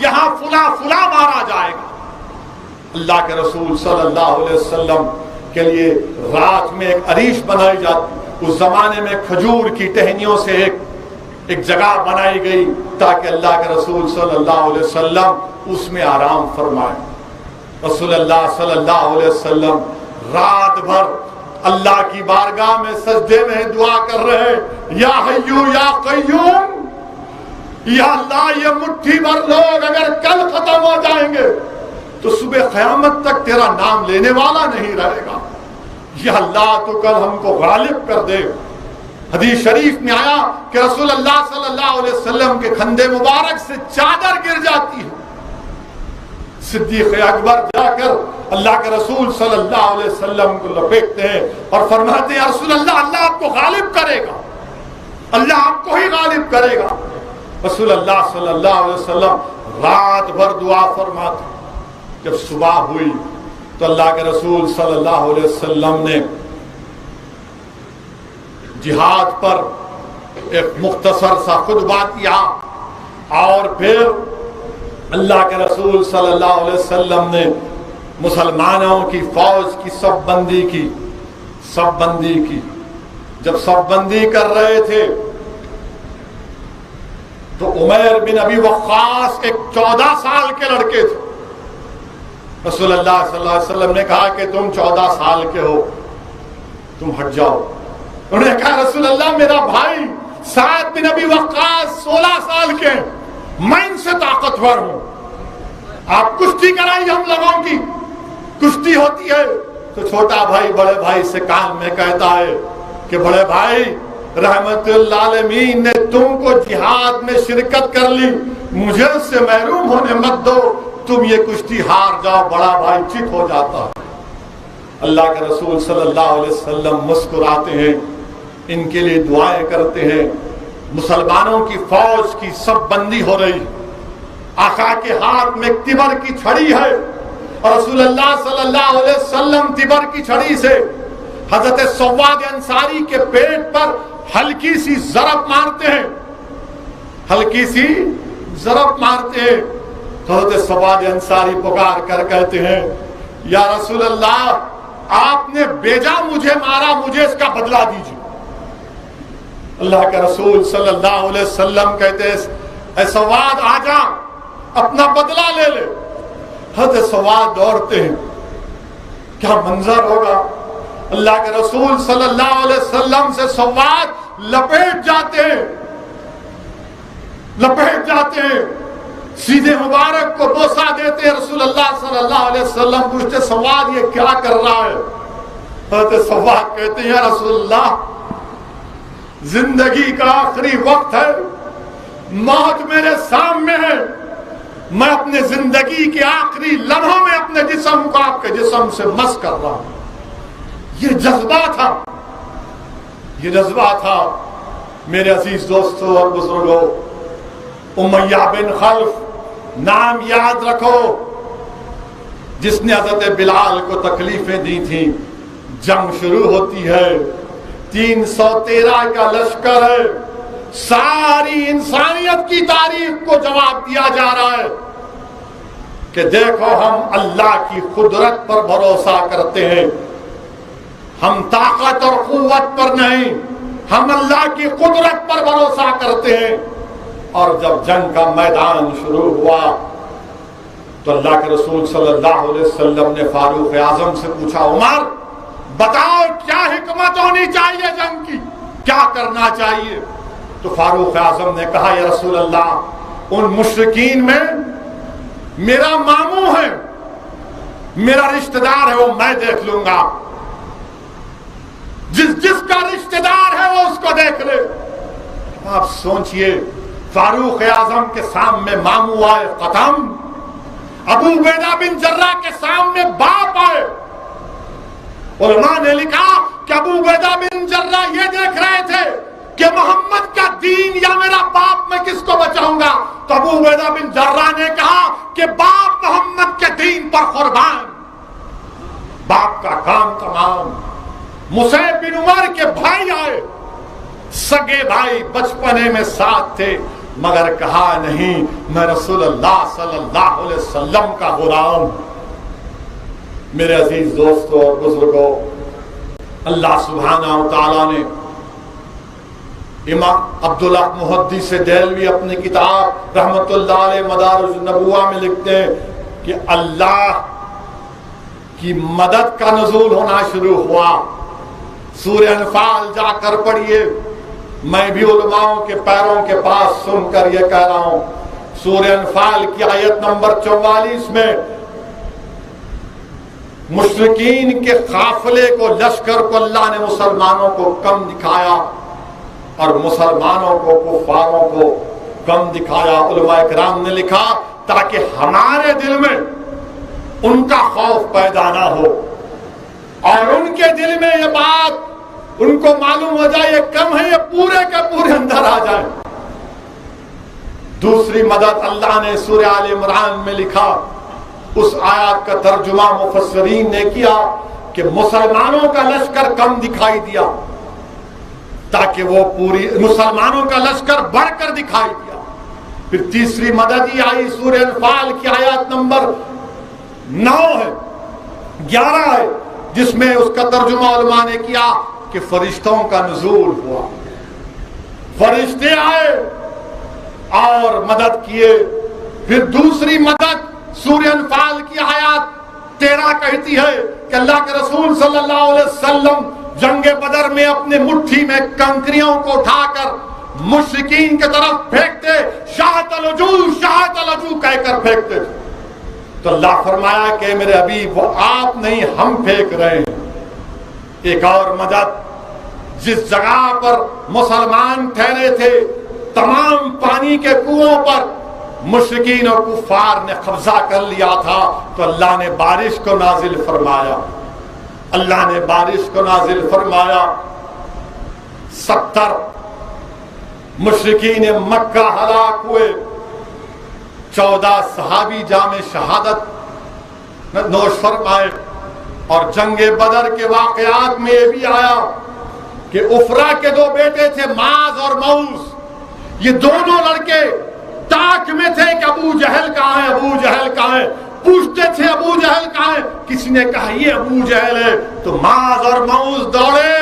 یہاں فلاں فلاں مارا جائے گا۔ اللہ کے رسول صلی اللہ علیہ وسلم کے لیے رات میں ایک عریش بنائی جاتی، اس زمانے میں کھجور کی ٹہنیوں سے ایک جگہ بنائی گئی تاکہ اللہ کے رسول صلی اللہ علیہ وسلم اس میں آرام فرمائے۔ رسول اللہ صلی اللہ علیہ وسلم رات بھر اللہ کی بارگاہ میں سجدے میں دعا کر رہے، یا حیو یا قیوم، یا اللہ یہ مٹھی بھر لوگ اگر کل ختم ہو جائیں گے تو صبح قیامت تک تیرا نام لینے والا نہیں رہے گا، یا اللہ تو کل ہم کو غالب کر دے۔ حدیث شریف میں آیا کہ رسول اللہ صلی اللہ علیہ وسلم کے کھندے مبارک سے چادر گر جاتی ہے، صدیق اکبر جا کر اللہ کے رسول صلی اللہ علیہ وسلم کو لپیٹتے ہیں اور فرماتے ہیں، رسول اللہ اللہ آپ کو غالب کرے گا، اللہ آپ کو ہی غالب کرے گا۔ رسول اللہ صلی اللہ علیہ وسلم رات بھر دعا فرماتے، جب صبح ہوئی تو اللہ کے رسول صلی اللہ علیہ وسلم نے جہاد پر ایک مختصر سا خطبہ کیا، اور پھر اللہ کے رسول صلی اللہ علیہ وسلم نے مسلمانوں کی فوج کی صف بندی کی۔ جب صف بندی کر رہے تھے تو عمیر بن ابی وقاص ایک 14 سال کے لڑکے تھے۔ رسول اللہ صلی اللہ علیہ وسلم نے کہا کہ تم 14 سال کے ہو، تم ہٹ جاؤ۔ انہوں نے کہا رسول اللہ میرا بھائی سعد بن ابی وقاص 16 سال کے، میں ان سے طاقتور ہوں، آپ کشتی کرائیے، ہم لوگوں کی کشتی ہوتی ہے۔ تو چھوٹا بھائی بڑے بھائی سے کان میں کہتا ہے کہ بڑے بھائی رحمت اللہ عالمین نے تم کو جہاد میں شرکت کر لی، مجھے اس سے محروم ہونے مت دو، تم یہ کشتی ہار جاؤ۔ بڑا بھائی چپ ہو جاتا ہے۔ اللہ کے رسول صلی اللہ علیہ وسلم مسکراتے ہیں، ان کے لیے دعائیں کرتے ہیں۔ مسلمانوں کی فوج کی صف بندی ہو رہی، آقا کے ہاتھ میں تبر کی چھڑی ہے، اور رسول اللہ صلی اللہ علیہ وسلم تبر کی چھڑی سے حضرت سواد انصاری کے پیٹ پر ہلکی سی ضرب مارتے ہیں، ہلکی سی ضرب مارتے ہیں۔ حضرت سواد انصاری پکار کر کہتے ہیں، یا رسول اللہ آپ نے بیجا مجھے مارا، مجھے اس کا بدلہ دیجیے۔ اللہ کے رسول صلی اللہ علیہ وسلم کہتے ہیں، اے سواد آ جا، اپنا بدلہ لے لے۔ حضرت سواد دوڑتے ہیں، کیا منظر ہوگا۔ اللہ کے رسول صلی اللہ علیہ وسلم سے سواد لپیٹ جاتے ہیں، سیدھے مبارک کو بوسہ دیتے ہیں۔ رسول اللہ صلی اللہ علیہ وسلم پوچھتے سواد یہ کیا کر رہا ہے؟ حضرت سواد کہتے ہیں، یا رسول اللہ زندگی کا آخری وقت ہے، موت میرے سامنے ہے، میں اپنے زندگی کے آخری لمحوں میں اپنے جسم کو آپ کے جسم سے مس کر رہا ہوں۔ یہ جذبہ تھا میرے عزیز دوستوں اور بزرگوں۔ امیہ بن خلف نام یاد رکھو، جس نے حضرت بلال کو تکلیفیں دی تھیں۔ جنگ شروع ہوتی ہے، 313 کا لشکر ہے، ساری انسانیت کی تاریخ کو جواب دیا جا رہا ہے کہ دیکھو ہم اللہ کی قدرت پر بھروسہ کرتے ہیں، ہم طاقت اور قوت پر نہیں، ہم اللہ کی قدرت پر بھروسہ کرتے ہیں۔ اور جب جنگ کا میدان شروع ہوا تو اللہ کے رسول صلی اللہ علیہ وسلم نے فاروق اعظم سے پوچھا، عمر بتاؤ کیا حکمت ہونی چاہیے جنگ کی، کیا کرنا چاہیے؟ تو فاروق اعظم نے کہا، یا رسول اللہ ان مشرکین میں میرا ماموں ہے، میرا رشتہ دار ہے، وہ میں دیکھ لوں گا، جس کا رشتہ دار ہے وہ اس کو دیکھ لے۔ آپ سوچئے فاروق اعظم کے سامنے ماموں آئے ختم، ابو عبیدہ بن جراح کے سامنے باپ آئے۔ علماء نے لکھا کہ ابو عبیدہ بن جراح یہ دیکھ رہے تھے کہ محمد کا دین یا میرا باپ، میں کس کو بچاؤں گا؟ تو ابو عبیدہ بن جراح نے کہا کہ باپ محمد کے دین پر قربان، باپ کا کام تمام۔ مصعب بن عمر کے بھائی آئے، سگے بھائی، بچپنے میں ساتھ تھے، مگر کہا نہیں میں رسول اللہ صلی اللہ علیہ وسلم کا غلام ہوں۔ میرے عزیز دوستوں اور بزرگوں، اللہ سبحانہ و تعالیٰ نے امام عبداللہ محدث دہلوی اپنی کتاب رحمت اللہ علیہ مدارج النبوہ میں لکھتے ہیں کہ اللہ کی مدد کا نزول ہونا شروع ہوا۔ سورہ انفال جا کر پڑھیے، میں بھی علماؤں کے پیروں کے پاس سن کر یہ کہہ رہا ہوں۔ سورہ انفال کی آیت نمبر 44 میں مشرکین کے قافلے کو، لشکر کو اللہ نے مسلمانوں کو کم دکھایا اور مسلمانوں کو، کفاروں کو کم دکھایا۔ علماء کرام نے لکھا تاکہ ہمارے دل میں ان کا خوف پیدا نہ ہو اور ان کے دل میں یہ بات ان کو معلوم ہو جائے یہ کم ہے، یہ پورے کے پورے اندر آ جائیں۔ دوسری مدد اللہ نے سورہ آل عمران میں لکھا، اس آیات کا ترجمہ مفسرین نے کیا کہ مسلمانوں کا لشکر کم دکھائی دیا تاکہ وہ پوری مسلمانوں کا لشکر بڑھ کر دکھائی دیا۔ پھر تیسری مدد ہی آئی، سورہ انفال کی آیات نمبر 9 ہے، 11 ہے، جس میں اس کا ترجمہ علماء نے کیا کہ فرشتوں کا نزول ہوا، فرشتے آئے اور مدد کیے۔ پھر دوسری مدد سورہ انفال کی آیات 13 کہتی ہے کہ اللہ کے رسول صلی اللہ علیہ وسلم جنگ بدر میں اپنے مٹھی میں کنکریوں کو اٹھا کر مشرکین کی طرف پھینکتے، شاہت الوجوہ شاہت الوجوہ کہہ کر پھینکتے تھے۔ تو اللہ فرمایا کہ میرے حبیب وہ آپ نہیں، ہم پھینک رہے ہیں۔ ایک اور مدد، جس جگہ پر مسلمان ٹھہرے تھے تمام پانی کے کنووں پر مشرکین اور کفار نے قبضہ کر لیا تھا، تو اللہ نے بارش کو نازل فرمایا، اللہ نے بارش کو نازل فرمایا۔ 70 مشرکین مکہ ہلاک ہوئے، 14 صحابی جام شہادت نوش فرمائے۔ اور جنگ بدر کے واقعات میں یہ بھی آیا کہ افرا کے 2 بیٹے تھے، معاذ اور موز، یہ دونوں لڑکے تاک میں تھے کہ ابو جہل کہاں ہے، ابو جہل کہاں ہے، پوچھتے تھے ابو جہل کہاں ہے، کسی نے کہا یہ ابو جہل ہے، تو معاذ اور موز دوڑے،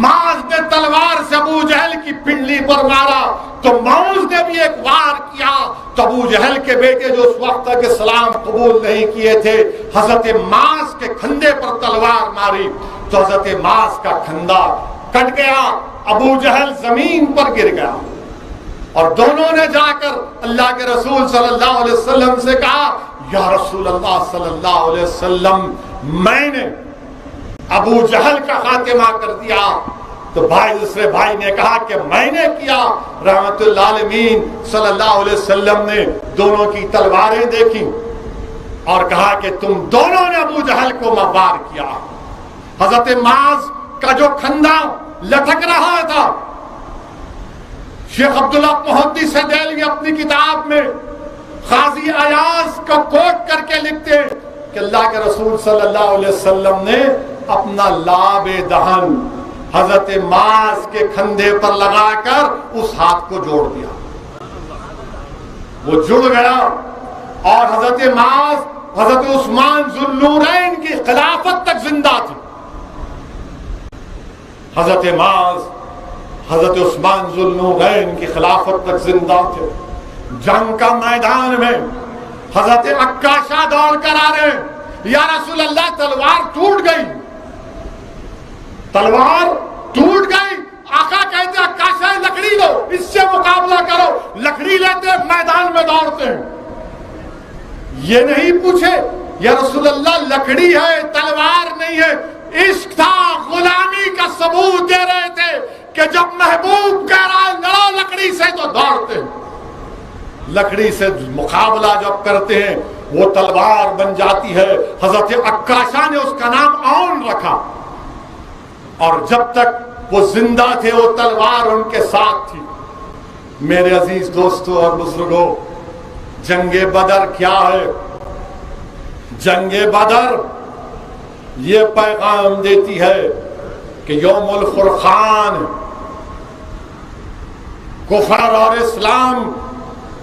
معاذ نے تلوار سے ابو جہل کی پنڈلی پر مارا تو موز نے بھی ایک وار کیا، تو ابو جہل کے بیٹے جو اس وقت تک اسلام قبول نہیں کیے تھے، حضرت معاذ کے کھندے پر تلوار ماری تو حضرت معاذ کا کھندا کٹ گیا، ابو جہل زمین پر گر گیا۔ اور دونوں نے جا کر اللہ کے رسول صلی اللہ علیہ وسلم سے کہا، یا رسول اللہ صلی اللہ علیہ وسلم، میں نے ابو جہل کا خاتمہ کر دیا۔ تو بھائی دوسرے بھائی نے کہا کہ میں نے کیا۔ رحمت اللہ علیہ صلی اللہ علیہ وسلم نے دونوں کی تلواریں دیکھی اور کہا کہ تم دونوں نے ابو جہل کو مار کیا۔ حضرت معاذ کا جو کھندا لٹک رہا تھا، شیخ عبداللہ محدث دہلوی اپنی کتاب میں قاضی ایاز کو کوٹ کر کے لکھتے ہیں کہ اللہ کے رسول صلی اللہ علیہ وسلم نے اپنا لاب دہن حضرت معاذ کے کھندے پر لگا کر اس ہاتھ کو جوڑ دیا، وہ جڑ گیا۔ اور حضرت معاذ حضرت عثمان ذو النورین کی خلافت تک زندہ تھی۔ حضرت معاذ حضرت عثمان ذو النورین کی خلافت تک زندہ تھے۔ جنگ کا میدان میں حضرت عکاشہ دوڑ کر آ رہے ہیں، یا رسول اللہ تلوار ٹوٹ گئی، تلوار ٹوٹ گئی۔ آقا کہتے عکاشہ لکڑی لو، اس سے مقابلہ کرو، لکڑی لیتے میدان میں دوڑتے ہیں۔ یہ نہیں پوچھے یا رسول اللہ لکڑی ہے تلوار نہیں ہے، عشق تھا، غلامی کا ثبوت دے رہے تھے کہ جب محبوب کہہ رہا ہے لڑو لکڑی سے تو دوڑتے ہیں۔ لکڑی سے مقابلہ جب کرتے ہیں وہ تلوار بن جاتی ہے۔ حضرت عکاشہ نے اس کا نام اون رکھا، اور جب تک وہ زندہ تھے وہ تلوار ان کے ساتھ تھی۔ میرے عزیز دوستوں اور بزرگوں، جنگ بدر کیا ہے؟ جنگ بدر یہ پیغام دیتی ہے کہ یوم الفرقان کفر اور اسلام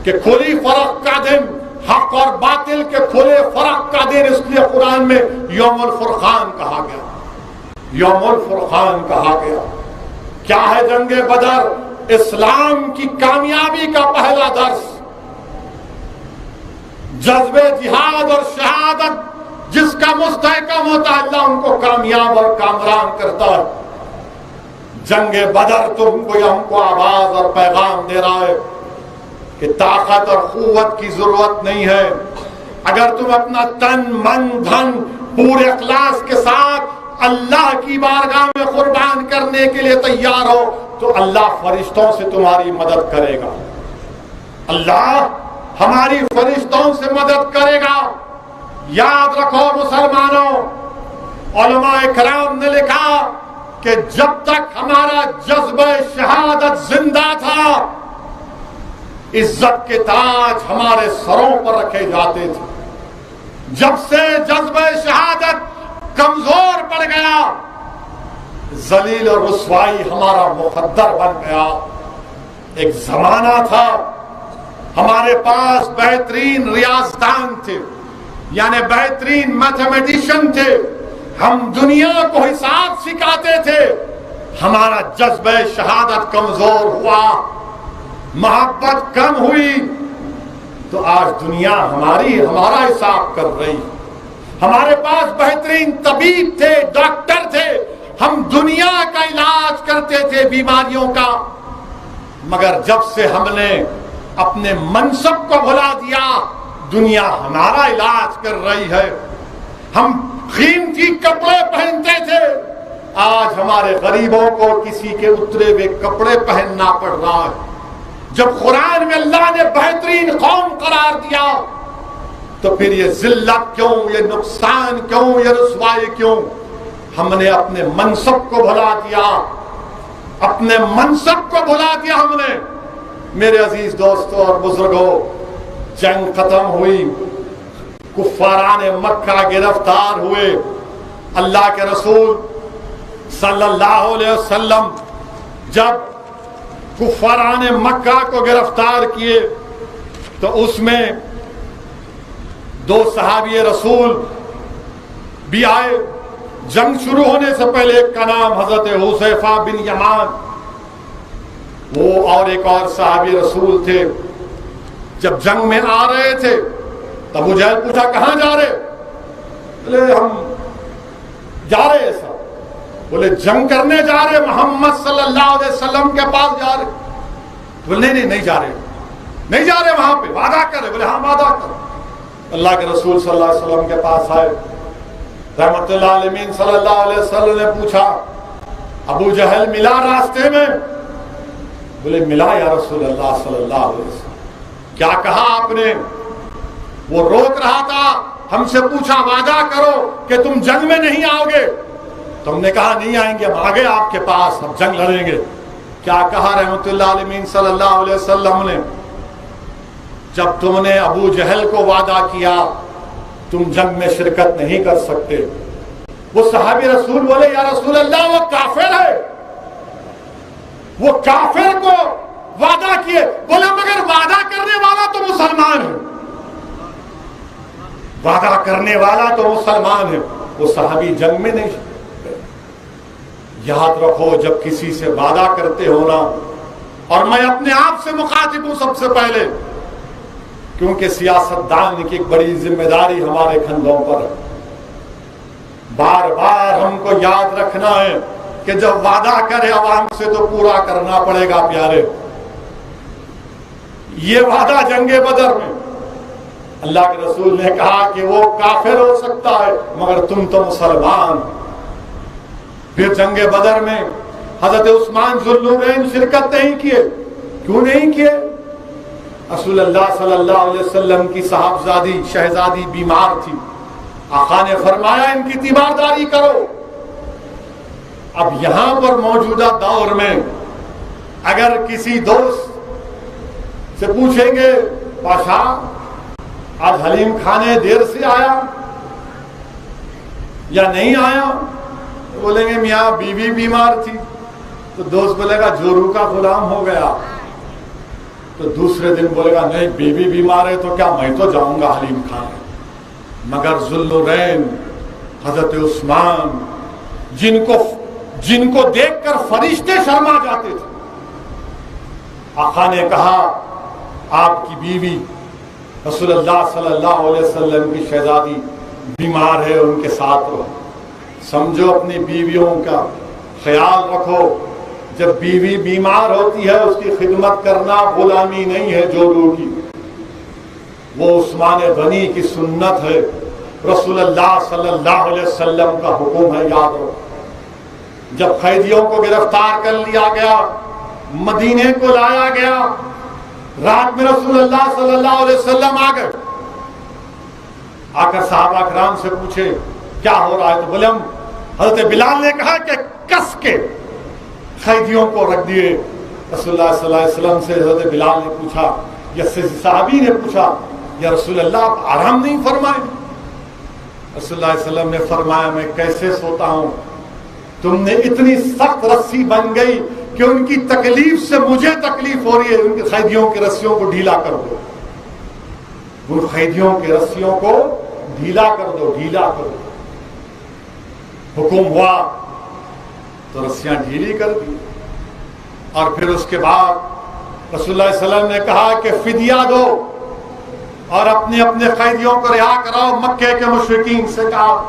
کے کھلی فرق کا دن، حق اور باطل کے کھلے فرق کا دن، اس لیے قرآن میں یوم الفرقان کہا گیا، یوم الفرقان کہا گیا۔ کیا ہے جنگ بدر؟ اسلام کی کامیابی کا پہلا درس، جذبے جہاد اور شہادت جس کا مستحکم ہوتا ہے اللہ ان کو کامیاب اور کامران کرتا ہے۔ جنگ بدر تم کو ہم کو آواز اور پیغام دے رہا ہے کہ طاقت اور قوت کی ضرورت نہیں ہے، اگر تم اپنا تن من دھن پورے اخلاص کے ساتھ اللہ کی بارگاہ میں قربان کرنے کے لیے تیار ہو تو اللہ فرشتوں سے تمہاری مدد کرے گا، اللہ ہماری فرشتوں سے مدد کرے گا۔ یاد رکھو مسلمانوں، علماء کرام نے لکھا کہ جب تک ہمارا جذبہ شہادت زندہ تھا عزت کے تاج ہمارے سروں پر رکھے جاتے تھے، جب سے جذبہ شہادت کمزور پڑ گیا ذلیل اور رسوائی ہمارا مقدر بن گیا۔ ایک زمانہ تھا ہمارے پاس بہترین ریاضدان تھے، یعنی بہترین میتھمیٹیشین تھے، ہم دنیا کو حساب سکھاتے تھے، ہمارا جذبہ شہادت کمزور ہوا، محبت کم ہوئی تو آج دنیا ہمارا حساب کر رہی۔ ہمارے پاس بہترین طبیب تھے، ڈاکٹر تھے، ہم دنیا کا علاج کرتے تھے بیماریوں کا، مگر جب سے ہم نے اپنے منصب کو بھلا دیا دنیا ہمارا علاج کر رہی ہے۔ ہم قیمتی کپڑے پہنتے تھے، آج ہمارے غریبوں کو کسی کے اترے ہوئے کپڑے پہننا پڑ رہا ہے۔ جب قرآن میں اللہ نے بہترین قوم قرار دیا تو پھر یہ ذلت کیوں، یہ نقصان کیوں، یہ رسوائی کیوں؟ ہم نے اپنے منصب کو بھلا دیا، اپنے منصب کو بھلا دیا ہم نے۔ میرے عزیز دوستوں اور بزرگوں، جنگ ختم ہوئی، کفاران مکہ گرفتار ہوئے، اللہ کے رسول صلی اللہ علیہ وسلم جب کفاران مکہ کو گرفتار کیے تو اس میں 2 صحابی رسول بھی آئے۔ جنگ شروع ہونے سے پہلے ایک کا نام حضرت حذیفہ بن یمان، وہ اور ایک اور صحابی رسول تھے۔ جب جنگ میں آ رہے تھے تب ابو جہل پوچھا کہاں جا رہے؟ بولے ہم جا رہے ہیں صاحب۔ بولے جنگ کرنے جا رہے؟ محمد صلی اللہ علیہ وسلم کے پاس جا رہے؟ بولے نہیں جا رہے، نہیں جا رہے، وہاں پہ وعدہ کرے۔ بولے ہاں وعدہ کرو۔ اللہ کے رسول صلی اللہ علیہ وسلم کے پاس آئے، رحمت اللہ علیہ صلی اللہ علیہ وسلم نے پوچھا ابو جہل ملا راستے میں؟ بولے ملا یا رسول اللہ صلی اللہ علیہ وسلم۔ کیا کہا آپ نے؟ وہ روک رہا تھا، ہم سے پوچھا وعدہ کرو کہ تم جنگ میں نہیں آؤ گے، تم نے کہا نہیں آئیں گے، ہم آگے آپ کے پاس، ہم جنگ لڑیں گے۔ کیا کہا رحمت اللہ علیہ صلی اللہ علیہ وسلم نے؟ جب تم نے ابو جہل کو وعدہ کیا تم جنگ میں شرکت نہیں کر سکتے۔ وہ صحابی رسول بولے یا رسول اللہ وہ کافر ہے، وہ کافر کو وعدہ کیے۔ بولے مگر وعدہ کرنے والا تو مسلمان ہے، وعدہ کرنے والا تو مسلمان ہے، وہ صحابی جنگ میں نہیں۔ یاد رکھو جب کسی سے وعدہ کرتے ہو نا، اور میں اپنے آپ سے مخاطب ہوں سب سے پہلے، کیونکہ سیاستدان کی ایک بڑی ذمہ داری ہمارے کندھوں پر ہے، بار بار ہم کو یاد رکھنا ہے کہ جب وعدہ کرے عوام سے تو پورا کرنا پڑے گا پیارے۔ یہ وعدہ جنگ بدر میں اللہ کے رسول نے کہا کہ وہ کافر ہو سکتا ہے مگر تم تو مسلمان۔ پھر جنگ بدر میں حضرت عثمان ذو النورین شرکت نہیں کیے۔ کیوں نہیں کیے؟ رسول اللہ صلی اللہ علیہ وسلم کی صاحبزادی شہزادی بیمار تھی، آقا نے فرمایا ان کی تیمارداری کرو۔ اب یہاں پر موجودہ دور میں اگر کسی دوست سے پوچھیں گے پاشا آج حلیم کھانے دیر سے آیا یا نہیں آیا، بولیں گے میاں بیوی بیمار تھی، تو دوست بولے گا جورو کا غلام ہو گیا، تو دوسرے دن بولے گا نہیں بیوی بیمار ہے تو کیا میں تو جاؤں گا حلیم کھانے. مگر ذوالنورین حضرت عثمان جن کو دیکھ کر فرشتے شرما جاتے تھے، آقا نے کہا آپ کی بیوی رسول اللہ صلی اللہ علیہ وسلم کی شہزادی بیمار ہے، ان کے ساتھ رہو. سمجھو اپنی بیویوں کا خیال رکھو. جب بیوی بیمار ہوتی ہے اس کی خدمت کرنا غلامی نہیں ہے جوروں کی، وہ عثمان غنی کی سنت ہے، رسول اللہ صلی اللہ علیہ وسلم کا حکم ہے. یاد رکھو جب قیدیوں کو گرفتار کر لیا گیا، مدینے کو لایا گیا، رات میں رسول اللہ صلی اللہ علیہ وسلم آ گئے. آ کر صحابہ کرام سے پوچھے کیا ہو رہا ہے؟ تو بولے حضرت بلال نے کہا کہ کس کے قیدیوں کو رکھ دیے. رسول اللہ صلی اللہ علیہ وسلم سے حضرت بلال نے پوچھا یا صحابی نے پوچھا یا رسول اللہ آپ آرام نہیں فرمائے؟ رسول اللہ علیہ وسلم نے فرمایا میں کیسے سوتا ہوں؟ تم نے اتنی سخت رسی بن گئی کہ ان کی تکلیف سے مجھے تکلیف ہو رہی ہے. ان کے قیدیوں کی رسیوں کو ڈھیلا کر دو، ان قیدیوں کی رسیوں کو ڈھیلا کر دو، ڈھیلا کر دو. حکم ہوا تو رسیاں ڈھیلی کر دی. اور پھر اس کے بعد رسول اللہ صلی اللہ علیہ وسلم نے کہا کہ فدیہ دو اور اپنے اپنے قیدیوں کو رہا کراؤ. مکے کے مشرکین سے کہا